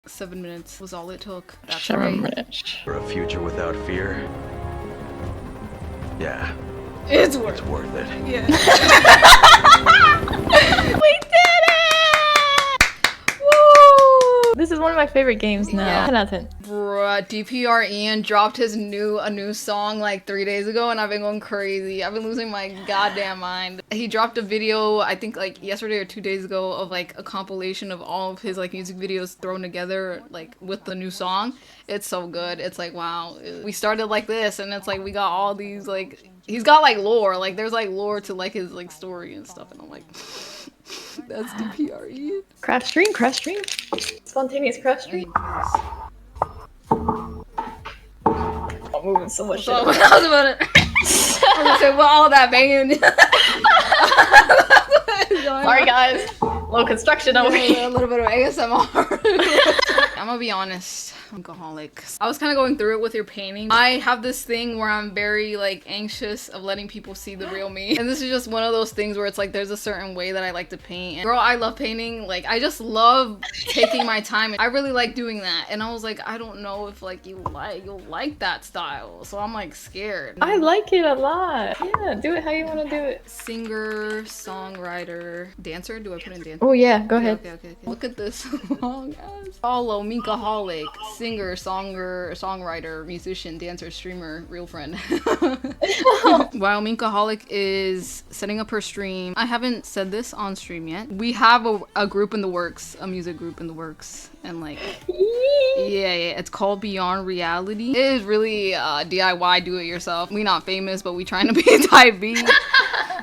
7 minutes was all it took. That's 7 right. minutes. For a future without fear. Yeah, It's worth it's worth it. Yeah. We did it! Woo! This is one of my favorite games now. Yeah. 10 out of 10. Bruh, DPR Ian dropped a new song like 3 days ago, and I've been going crazy. I've been losing my goddamn mind. He dropped a video, I think like yesterday or 2 days ago, of like a compilation of all of his like music videos thrown together like with the new song. It's so good. It's like, wow, we started like this, and it's like we got all these like, he's got like lore, like there's like lore to like his like story and stuff, and I'm like, that's DPR Ian. Craft stream, craft stream. Spontaneous craft stream. I'm moving so much shit. So I was about to, I was gonna say, well, all that banging. Sorry guys. Low construction over here. A little bit of ASMR. I'm gonna be honest, I'm alcoholic. I was kind of going through it with your painting. I have this thing where I'm very like anxious of letting people see the real me. And this is just one of those things where it's like there's a certain way that I like to paint. And girl, I love painting. Like I just love taking my time. I really like doing that. And I was like, I don't know if like you'll like that style. So I'm like scared. I like it a lot. Yeah, do it how you want to do it. Singer, songwriter, dancer? Do I put in dancer? Oh yeah, go ahead. Okay. Look at this long ass. Follow Minka-holic, singer, songwriter, musician, dancer, streamer, real friend. While Minka-holic is setting up her stream, I haven't said this on stream yet. We have a group in the works, a music group in the works, and like, yeah, it's called Beyond Reality. It is really DIY, do it yourself. We not famous, but we trying to be type B.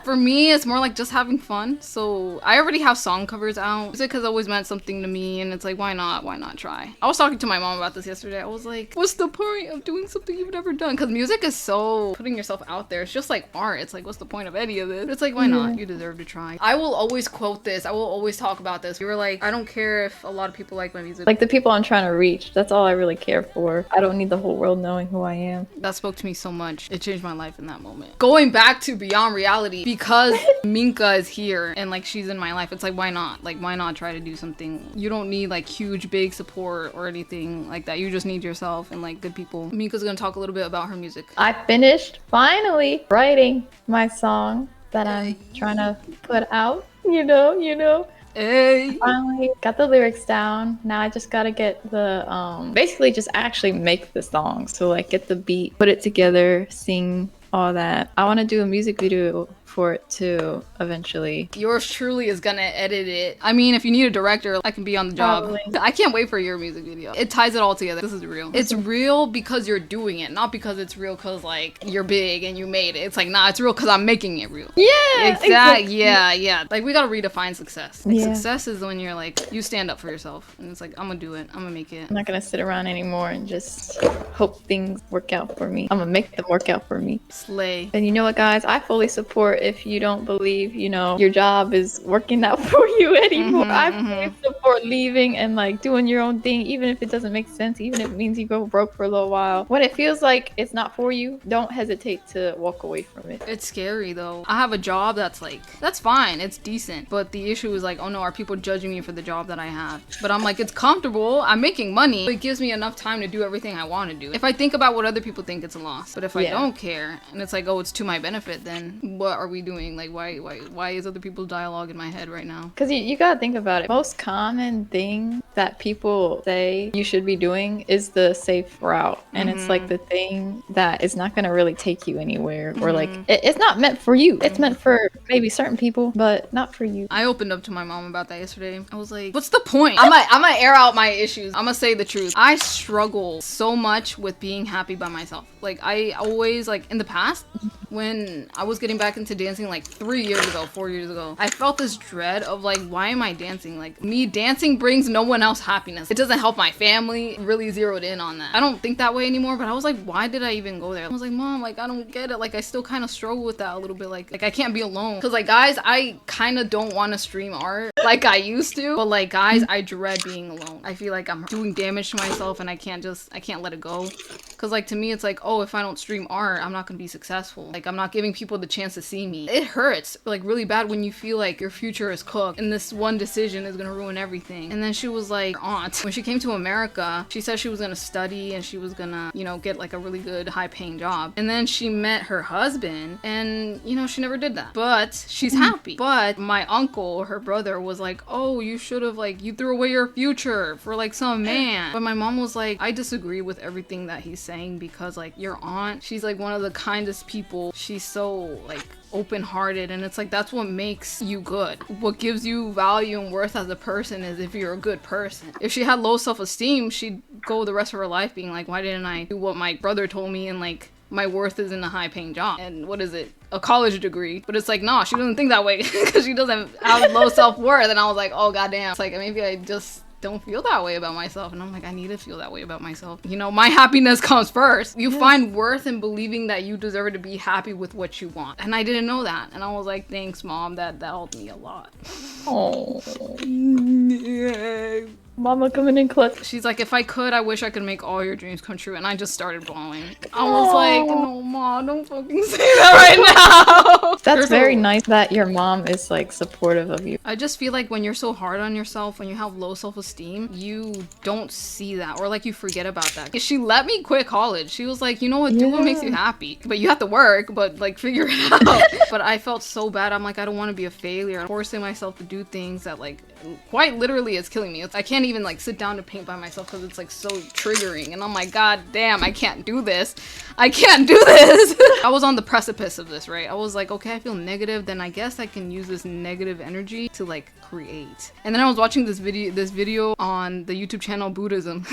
For me, it's more like just having fun. So I already have song covers out. Music has always meant something to me, and it's like, why not try? I was talking to my mom about this yesterday. I was like, what's the point of doing something you've never done? Because music is so putting yourself out there. It's just like art. It's like, what's the point of any of this? It's like, why not? You deserve to try. I will always quote this. I will always talk about this. You were like, I don't care if a lot of people like my music. Like the people I'm trying to reach. That's all I really care for. I don't need the whole world knowing who I am. That spoke to me so much. It changed my life in that moment. Going back to Beyond Reality, because Minka is here and like she's in my life, it's like, why not? Like, why not try to do something? You don't need like huge, big support or anything like that. You just need yourself and like good people. Minka's gonna talk a little bit about her music. I finished finally writing my song that I'm trying to put out. You know. Hey. Finally got the lyrics down. Now I just gotta get the basically just actually make the song. So like get the beat, put it together, sing, all that. I want to do a music video for it too eventually. Yours truly is gonna edit it. I mean, if you need a director, I can be on the job. Probably. I can't wait for your music video. It ties it all together. This is real. It's real because you're doing it, not because it's real because like you're big and you made it. It's like, nah, it's real because I'm making it real. Yeah, Exactly. Yeah. Like we gotta redefine success. Like, Yeah. Success is when you're like, you stand up for yourself and it's like, I'm gonna do it. I'm gonna make it. I'm not gonna sit around anymore and just hope things work out for me. I'm gonna make them work out for me. Slay. And you know what, guys? I fully support if you don't believe, your job is working out for you anymore. I fully support leaving and like doing your own thing, even if it doesn't make sense, even if it means you go broke for a little while. When it feels like it's not for you, don't hesitate to walk away from it. It's scary though. I have a job that's like, that's fine, it's decent. But the issue is like, oh no, are people judging me for the job that I have? But I'm like, it's comfortable, I'm making money. It gives me enough time to do everything I want to do. If I think about what other people think, it's a loss. But if I don't care and it's like, oh, it's to my benefit, then what are we doing? Like, why is other people's dialogue in my head right now? Because you gotta think about it. Most common thing that people say you should be doing is the safe route. And it's like the thing that is not gonna really take you anywhere. Or like, it's not meant for you. It's meant for maybe certain people, but not for you. I opened up to my mom about that yesterday. I was like, what's the point? I'm gonna air out my issues. I'm gonna say the truth. I struggle so much with being happy by myself. Like I always, like in the past, when I was getting back into dancing like 4 years ago, I felt this dread of like, why am I dancing? Like me dancing brings no one else happiness. It doesn't help my family. Really zeroed in on that. I don't think that way anymore, but I was like, why did I even go there? I was like, Mom, like I don't get it. Like I still kind of struggle with that a little bit. Like I can't be alone. Cause like guys, I kind of don't want to stream art like I used to, but like guys, I dread being alone. I feel like I'm doing damage to myself and I can't let it go. Because like to me it's like, oh, if I don't stream art, I'm not gonna be successful. Like I'm not giving people the chance to see me. It hurts like really bad when you feel like your future is cooked and this one decision is gonna ruin everything. And then she was like, aunt, when she came to America, she said she was gonna study and she was gonna, you know, get like a really good high paying job. And then she met her husband and, you know, she never did that. But she's happy. But my uncle, her brother, was like, oh, you should have, like, you threw away your future for like some man. But my mom was like, I disagree with everything that he's saying because like your aunt, she's like one of the kindest people. She's so like open-hearted, and it's like that's what makes you good. What gives you value and worth as a person is if you're a good person. If she had low self-esteem, she'd go the rest of her life being like, why didn't I do what my brother told me, and like my worth is in a high-paying job and what is it, a college degree. But it's like, nah, she doesn't think that way because she doesn't have low self-worth. And I was like, oh goddamn, it's like maybe I just don't feel that way about myself. And I'm like, I need to feel that way about myself. You know, my happiness comes first. You find worth in believing that you deserve to be happy with what you want. And I didn't know that. And I was like, thanks, Mom. That helped me a lot. Oh. Mama coming in clutch. She's like, if I could, I wish I could make all your dreams come true. And I just started bawling. I was like, no, Mom, don't fucking say that right now. That's very nice that your mom is like supportive of you. I just feel like when you're so hard on yourself, when you have low self-esteem, you don't see that, or like you forget about that. She let me quit college. She was like, you know what, do what makes you happy. But you have to work, but like figure it out. But I felt so bad. I'm like, I don't want to be a failure. I'm forcing myself to do things that like quite literally is killing me. I can't even like sit down to paint by myself because it's like so triggering. And I'm like, god damn, I can't do this. I can't do this. I was on the precipice of this, right? I was like, okay, I feel negative, then I guess I can use this negative energy to like create. And then I was watching this video on the YouTube channel Buddhism.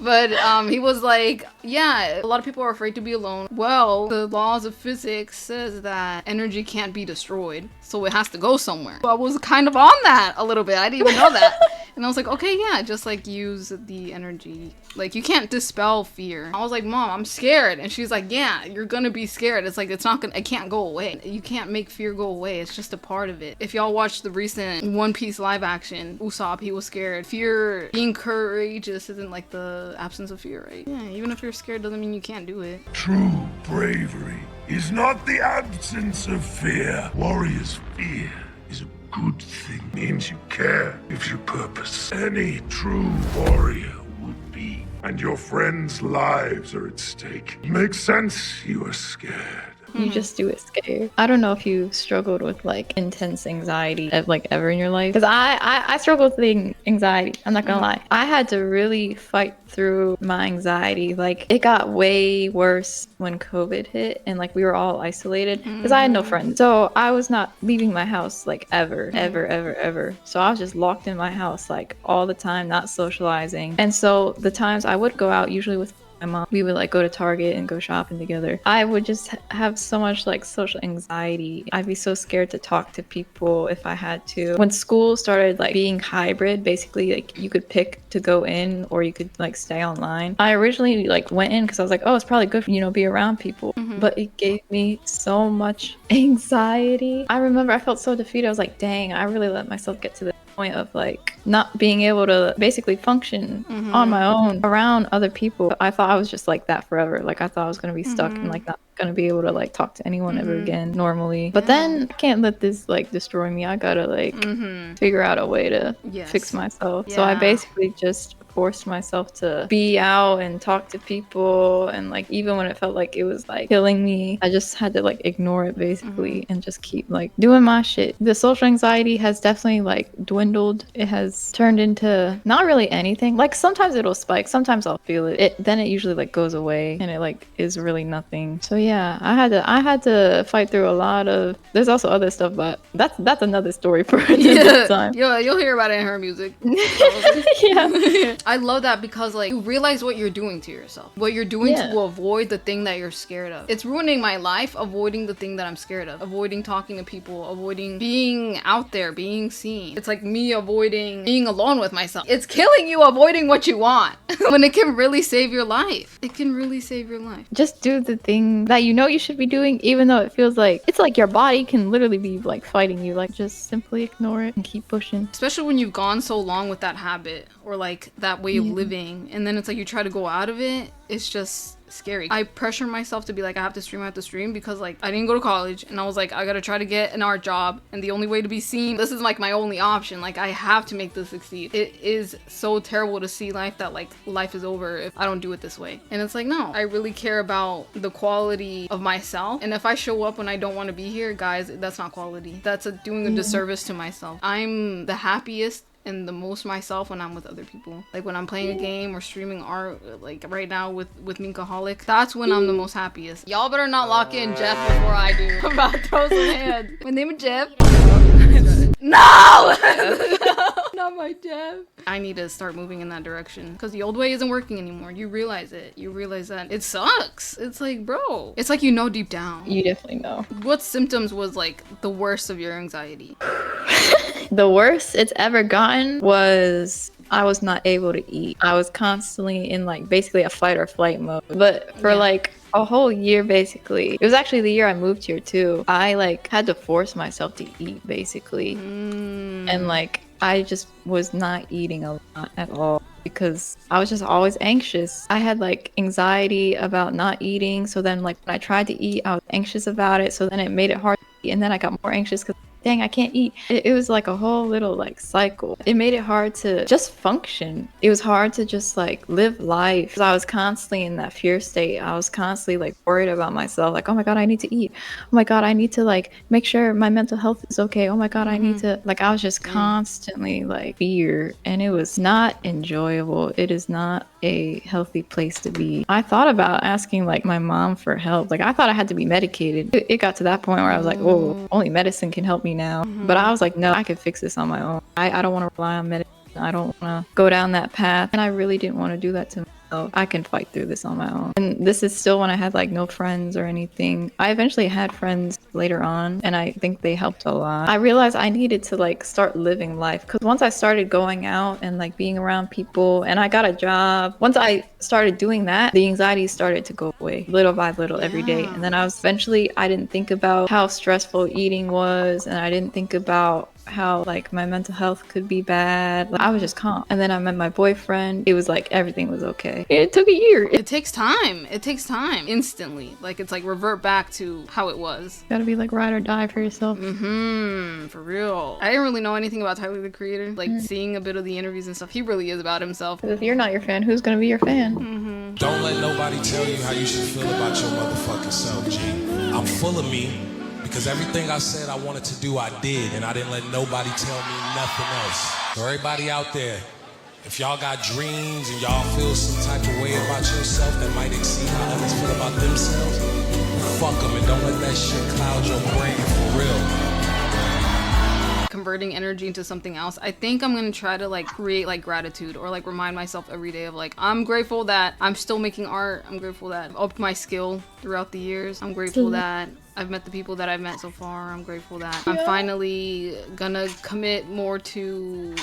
But he was like, yeah, a lot of people are afraid to be alone. Well, the laws of physics says that energy can't be destroyed, so it has to go somewhere. So I was kind of on that a little bit. I didn't even know that. And I was like, okay, yeah, just like use the energy. Like you can't dispel fear. I was like, Mom, I'm scared. And she's like, yeah, you're gonna be scared. It's like, it can't go away. You can't make fear go away. It's just a part of it. If y'all watched the recent One Piece live action, Usopp, he was scared. Fear, being courageous isn't like the absence of fear, right? Yeah, even if you're scared doesn't mean you can't do it. True bravery is not the absence of fear. Warriors' fear is a good thing. Means you care. Gives you purpose. Any true warrior would be. And your friends' lives are at stake. Makes sense you are scared. You just do it scared. I don't know if you struggled with like intense anxiety like ever in your life, because I struggled with anxiety. I'm not gonna lie. I had to really fight through my anxiety. Like it got way worse when COVID hit and like we were all isolated because I had no friends. So I was not leaving my house like ever. So I was just locked in my house like all the time, not socializing. And so the times I would go out, usually with my mom, we would like go to Target and go shopping together. I would just have so much like social anxiety. I'd be so scared to talk to people if I had to. When school started like being hybrid, basically like you could pick to go in or you could like stay online. I originally like went in because I was like, oh, it's probably good, you know, be around people. But it gave me so much anxiety. I remember I felt so defeated. I was like, dang, I really let myself get to the point of like not being able to basically function on my own around other people. I thought I was just like that forever. Like I thought I was gonna be stuck and like not gonna be able to like talk to anyone ever again normally. But then I can't let this like destroy me. I gotta like figure out a way to fix myself. So I basically just forced myself to be out and talk to people, and like even when it felt like it was like killing me, I just had to like ignore it basically and just keep like doing my shit. The social anxiety has definitely like dwindled. It has turned into not really anything. Like sometimes it'll spike, sometimes I'll feel it, then it usually like goes away and it like is really nothing. So yeah, I had to fight through a lot of, there's also other stuff, but that's another story for another time. Yeah, you'll hear about it in her music. Yeah. I love that because like you realize what you're doing to yourself, what you're doing to avoid the thing that you're scared of. It's ruining my life, avoiding the thing that I'm scared of, avoiding talking to people, avoiding being out there, being seen. It's like me avoiding being alone with myself. It's killing you avoiding what you want when it can really save your life. It can really save your life. Just do the thing that you know you should be doing, even though it feels like it's like your body can literally be like fighting you. Like just simply ignore it and keep pushing. Especially when you've gone so long with that habit or like that that way of living, and then it's like you try to go out of it, it's just scary. I pressure myself to be like, I have to stream because like I didn't go to college, and I was like, I gotta try to get an art job, and the only way to be seen, this is like my only option, like I have to make this succeed. It is so terrible to see life that like life is over if I don't do it this way. And it's like, no, I really care about the quality of myself, and if I show up when I don't want to be here, guys, that's not quality. That's doing a disservice to myself. I'm the happiest and the most myself when I'm with other people. Like when I'm playing a game or streaming art, like right now with Minkaholic, that's when I'm the most happiest. Y'all better not lock in Jeff before I do. I'm about to throw some hands. My name is Jeff. No! Not my Jeff. I need to start moving in that direction because the old way isn't working anymore. You realize it. You realize that it sucks. It's like, bro, it's like you know deep down. You definitely know. What symptoms was like the worst of your anxiety? The worst it's ever gotten was I was not able to eat. I was constantly in like basically a fight or flight mode. But for like a whole year, basically, it was actually the year I moved here too. I like had to force myself to eat basically. And like I just was not eating a lot at all because I was just always anxious. I had like anxiety about not eating. So then like when I tried to eat, I was anxious about it. So then it made it hard to eat. And then I got more anxious because dang, I can't eat. It was like a whole little like cycle. It made it hard to just function. It was hard to just like live life. 'Cause I was constantly in that fear state. I was constantly like worried about myself. Like, oh my God, I need to eat. Oh my God, I need to like make sure my mental health is okay. Oh my God, I need to like, I was just constantly like fear, and it was not enjoyable. It is not a healthy place to be. I thought about asking like my mom for help. Like I thought I had to be medicated. It got to that point where I was like, oh, only medicine can help me now. But I was like, no, I can fix this on my own. I don't want to rely on medicine. I don't want to go down that path. And I really didn't want to do that to myself. I can fight through this on my own. And this is still when I had like no friends or anything. I eventually had friends later on, and I think they helped a lot. I realized I needed to like start living life, because once I started going out and like being around people and I got a job, once I started doing that, the anxiety started to go away little by little every day. And then I didn't think about how stressful eating was, and I didn't think about how like my mental health could be bad. Like, I was just calm. And then I met my boyfriend. It was like everything was okay. It took a year. It takes time. It takes time. Instantly. Like it's like revert back to how it was. Gotta be like ride or die for yourself. For real. I didn't really know anything about Tyler the Creator. Like seeing a bit of the interviews and stuff, he really is about himself. If you're not your fan, who's gonna be your fan? Don't let nobody tell you how you should feel about your motherfucking self, G. I'm full of me. Because everything I said I wanted to do, I did, and I didn't let nobody tell me nothing else. So everybody out there, if y'all got dreams and y'all feel some type of way about yourself that might exceed how others feel about themselves, fuck them and don't let that shit cloud your brain for real. Converting energy into something else. I think I'm gonna try to like create like gratitude, or like remind myself every day of like, I'm grateful that I'm still making art. I'm grateful that I've upped my skill throughout the years. I'm grateful that I've met the people that I've met so far. I'm grateful that I'm finally gonna commit more to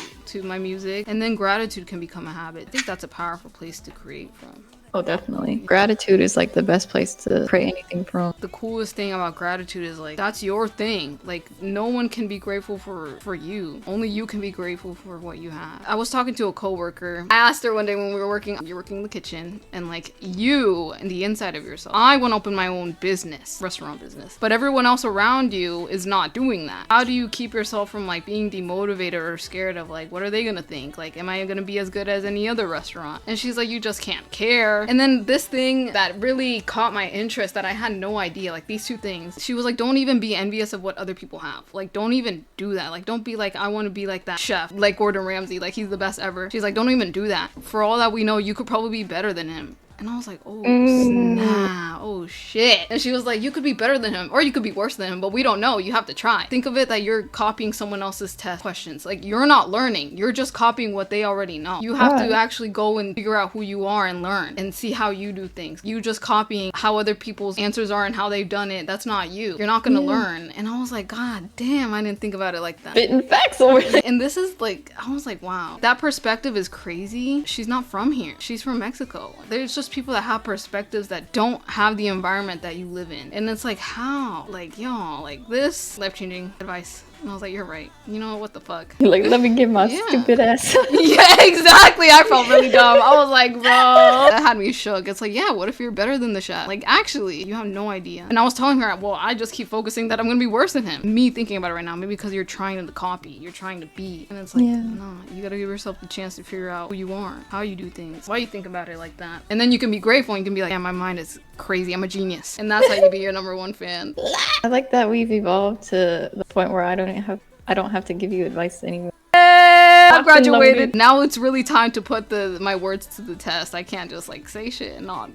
my music, and then gratitude can become a habit. I think that's a powerful place to create from. Oh, definitely. Gratitude is like the best place to pray anything from. The coolest thing about gratitude is like, that's your thing. Like no one can be grateful for you. Only you can be grateful for what you have. I was talking to a coworker. I asked her one day when we were working, you're working in the kitchen, and like you and the inside of yourself. I want to open my own business, restaurant business, but everyone else around you is not doing that. How do you keep yourself from like being demotivated or scared of like, what are they gonna think? Like, am I gonna be as good as any other restaurant? And she's like, you just can't care. And then this thing that really caught my interest that I had no idea, like these two things, she was like, don't even be envious of what other people have. Like, don't even do that. Like, don't be like, I want to be like that chef, like Gordon Ramsay, like he's the best ever. She's like, don't even do that. For all that we know, you could probably be better than him. And I was like, oh snap, oh shit. And she was like, you could be better than him, or you could be worse than him, but we don't know. You have to try. Think of it that you're copying someone else's test questions. Like, you're not learning. You're just copying what they already know. You have to actually go and figure out who you are and learn and see how you do things. You just copying how other people's answers are and how they've done it. That's not you. You're not gonna learn. And I was like, God damn, I didn't think about it like that. Spitting facts over there. And this is like, I was like, wow, that perspective is crazy. She's not from here. She's from Mexico. There's just people that have perspectives that don't have the environment that you live in. And it's like, how? Like, y'all, like this life-changing advice. And I was like, you're right. You know what the fuck? You're like, let me get my Yeah. stupid ass. Yeah, exactly. I felt really dumb. I was like, bro. That had me shook. It's like, yeah, what if you're better than the chef? Like, actually, you have no idea. And I was telling her, well, I just keep focusing that I'm gonna be worse than him. Me thinking about it right now, maybe because you're trying to copy, you're trying to be. And it's like, no, you gotta give yourself the chance to figure out who you are, how you do things, why you think about it like that. And then you can be grateful and you can be like, yeah, my mind is crazy. I'm a genius. And that's how you be your #1 fan. I like that we've evolved to the point where I don't have to give you advice anymore. I graduated. Now it's really time to put my words to the test. I can't just like say shit and not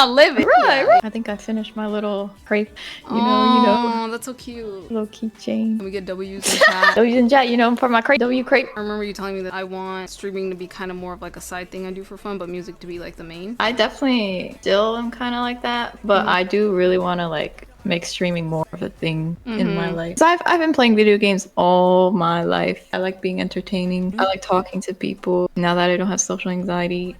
live it. Right. I think I finished my little crepe. You know. That's so cute. Little keychain. Can we get W's in chat? W's in chat, for my crepe. W crepe. I remember you telling me that I want streaming to be kind of more of like a side thing I do for fun, but music to be like the main. I definitely still am kind of like that, but I do really want to like make streaming more of a thing in my life. So I've been playing video games all my life. I like being entertaining. I like talking to people. Now that I don't have social anxiety.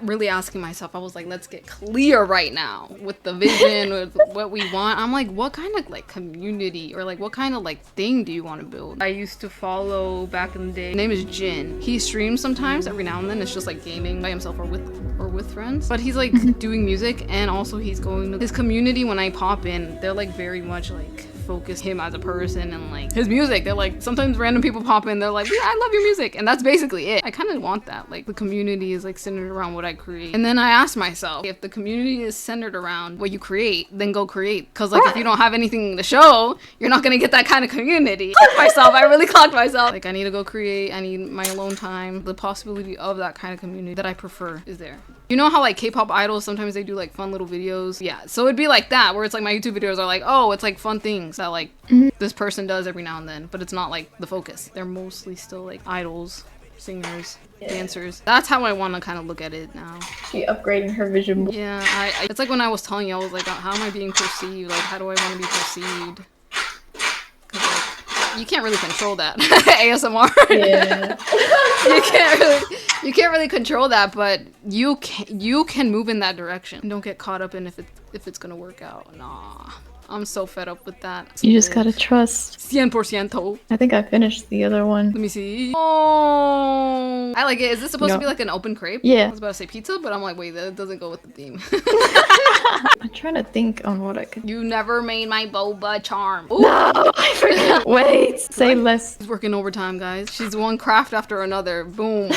Really asking myself, I was like, let's get clear right now with the vision, with what we want. I'm like, what kind of like community or like what kind of like thing do you want to build? I used to follow back in the day. His name is Jin. He streams sometimes every now and then. It's just like gaming by himself or with friends. But he's like doing music, and also he's going to his community. When I pop in, they're like very much like focus him as a person and like his music. They're like, sometimes random people pop in, they're like, yeah, I love your music, and that's basically it. I kind of want that, like the community is like centered around what I create. And then I asked myself, if the community is centered around what you create, then go create, because like if you don't have anything to show, you're not gonna get that kind of community. I really clocked myself. Like I need to go create, I need my alone time. The possibility of that kind of community that I prefer is there. You know how like K-pop idols, sometimes they do like fun little videos? Yeah, so it'd be like that, where it's like my YouTube videos are like, oh, it's like fun things that like this person does every now and then, but it's not like the focus. They're mostly still like idols, singers, dancers. That's how I want to kind of look at it now. She upgrading her vision. Yeah, it's like when I was telling you, I was like, how am I being perceived? Like, how do I want to be perceived? 'Cause, like, you can't really control that. ASMR. Yeah. you can't really control that, but you can move in that direction. Don't get caught up in if it's gonna work out. Nah. I'm so fed up with that. You just gotta trust. 100%. I think I finished the other one. Let me see. Oh, I like it. Is this supposed to be like an open crepe? Yeah. I was about to say pizza, but I'm like, wait, that doesn't go with the theme. I'm trying to think on what I could. You never made my boba charm. Ooh. No, I forgot. Wait, say less. She's working overtime, guys. She's one craft after another. Boom.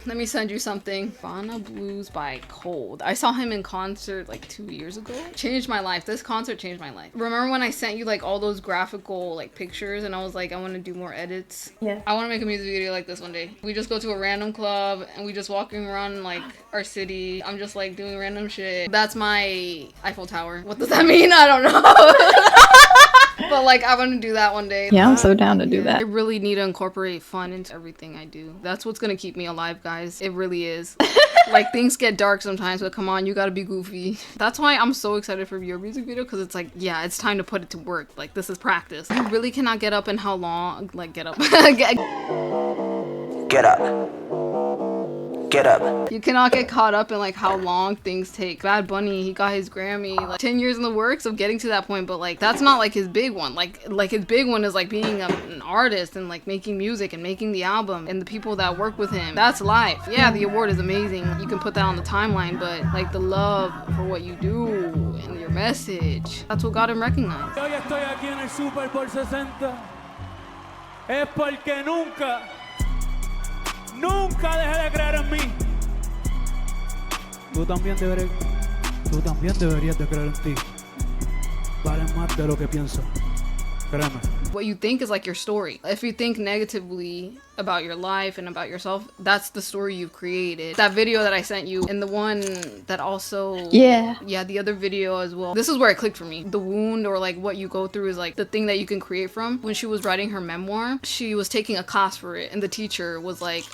Let me send you something. Fana Blues by Cold. I saw him in concert like 2 years ago. Changed my life. This concert changed my life. Remember when I sent you like all those graphical like pictures and I was like, I want to do more edits? Yeah. I want to make a music video like this one day. We just go to a random club and we just walking around like our city. I'm just like doing random shit. That's my Eiffel Tower. What does that mean? I don't know. But like I want to do that one day. Yeah, I'm so down to do that. I really need to incorporate fun into everything I do. That's what's gonna keep me alive, guys. It really is. Like things get dark sometimes, but come on, you gotta be goofy. That's why I'm so excited for your music video, because it's like, yeah, it's time to put it to work. Like this is practice. You really cannot get up in how long, like get up. Get up. Get up. You cannot get caught up in like how long things take. Bad Bunny, he got his Grammy like 10 years in the works of getting to that point, but like that's not like his big one. Like his big one is like being an artist and like making music and making the album and the people that work with him. That's life. Yeah, the award is amazing. You can put that on the timeline, but like the love for what you do and your message, that's what got him recognized. Hoy estoy aquí en el Super por 60. Es porque nunca dejé de creer en mí. Tú también deberías de creer en ti. Vales más de lo que piensas. Créeme. What you think is like your story. If you think negatively about your life and about yourself, that's the story you've created. That video that I sent you and the one that also yeah, the other video as well. This is where it clicked for me. The wound or like what you go through is like the thing that you can create from. When she was writing her memoir, she was taking a class for it and the teacher was like,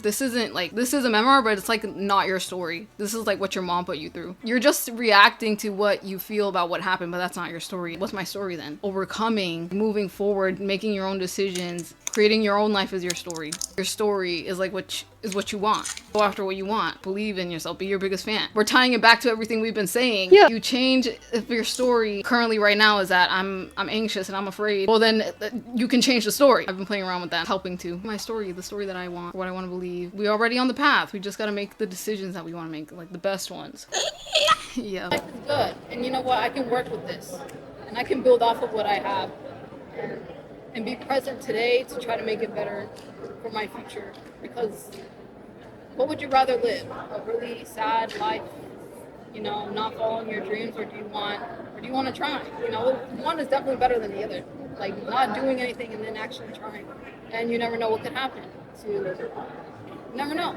this isn't like, this is a memoir, but it's like not your story. This is like what your mom put you through. You're just reacting to what you feel about what happened, but that's not your story. What's my story then? Overcoming, moving forward, making your own decisions, Creating your own life is your story. Your story is like what you want. Go after what you want. Believe in yourself. Be your biggest fan. We're tying it back to everything we've been saying. Yeah. You change if your story currently right now is that I'm anxious and I'm afraid. Well, then you can change the story. I've been playing around with that, helping to my story, the story that I want, what I want to believe. We're already on the path. We just got to make the decisions that we want to make, like the best ones. Yeah. Life is good, and you know what? I can work with this, and I can build off of what I have, and be present today to try to make it better for my future. Because what would you rather live? A really sad life, you know, not following your dreams, or do you want to try? You know, one is definitely better than the other. Like not doing anything and then actually trying, and you never know what could happen. Never know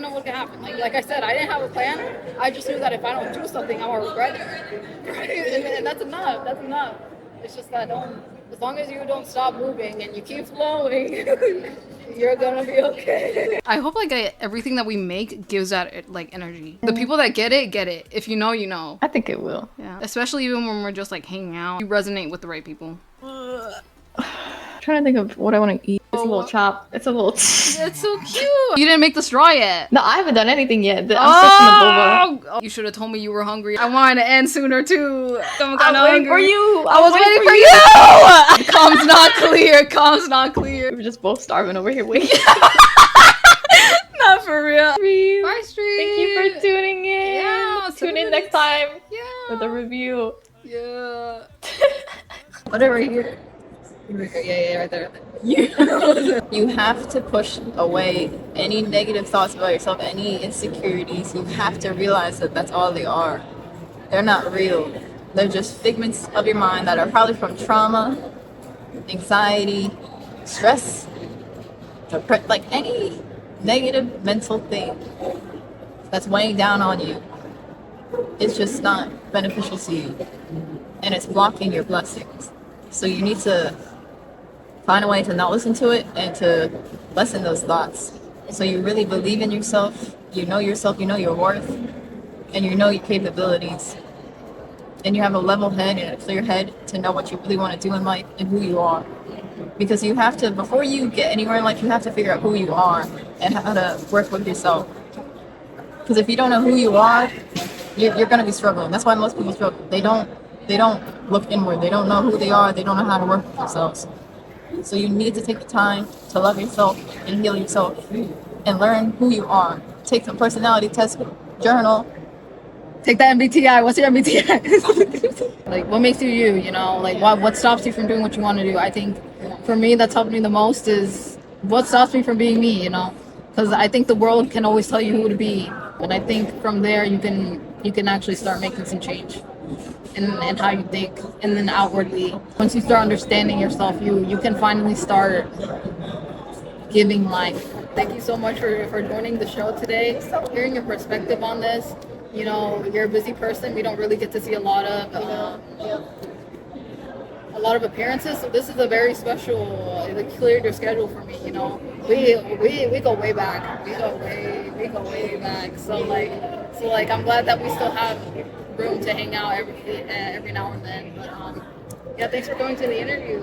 what could happen. Like I said, I didn't have a plan. I just knew that if I don't do something, I will regret it. Right? And that's enough. That's enough. It's just that as long as you don't stop moving and you keep flowing, you're gonna be okay. I hope like everything that we make gives that like energy. The people that get it, get it. If you know, you know. I think it will. Yeah. Especially even when we're just like hanging out, you resonate with the right people. Trying to think of what I want to eat. It's a little chop. It's a little. It's so cute. You didn't make the straw yet. No, I haven't done anything yet. I'm stuck in the boba. You should have told me you were hungry. I wanted to end sooner too. I'm kind of I was waiting for hungry. you. I was waiting for you. Comms not clear. Comms not clear. We're just both starving over here waiting. Not for real. Stream. Bye, stream. Thank you for tuning in. Yeah. Tune in next time Yeah. with a review. Yeah. Whatever here. Yeah, right there. You have to push away any negative thoughts about yourself, any insecurities. You have to realize that that's all they are. They're not real. They're just figments of your mind that are probably from trauma, anxiety, stress, like any negative mental thing that's weighing down on you. It's just not beneficial to you, and it's blocking your blessings. So you need to find a way to not listen to it and to lessen those thoughts. So you really believe in yourself, you know your worth, and you know your capabilities. And you have a level head and a clear head to know what you really want to do in life and who you are. Because you have to, before you get anywhere in life, you have to figure out who you are and how to work with yourself. Because if you don't know who you are, you're going to be struggling. That's why most people struggle. They don't look inward. They don't know who they are. They don't know how to work with themselves. So you need to take the time to love yourself and heal yourself and learn who you are. Take some personality test, journal. Take that MBTI. What's your MBTI? Like, what makes you you, you know? Like, what stops you from doing what you want to do? I think, for me, that's helped me the most is what stops me from being me, you know? Because I think the world can always tell you who to be. And I think from there, you can actually start making some change in how you think. And then outwardly, once you start understanding yourself, you can finally start giving life. Thank you so much for joining the show today. Hearing your perspective on this. You know, you're a busy person. We don't really get to see a lot of appearances. So this is a very special. It cleared your schedule for me. You know, we go way back. We go way back. So like I'm glad that we still have room to hang out every now and then. But yeah, thanks for going to the interview.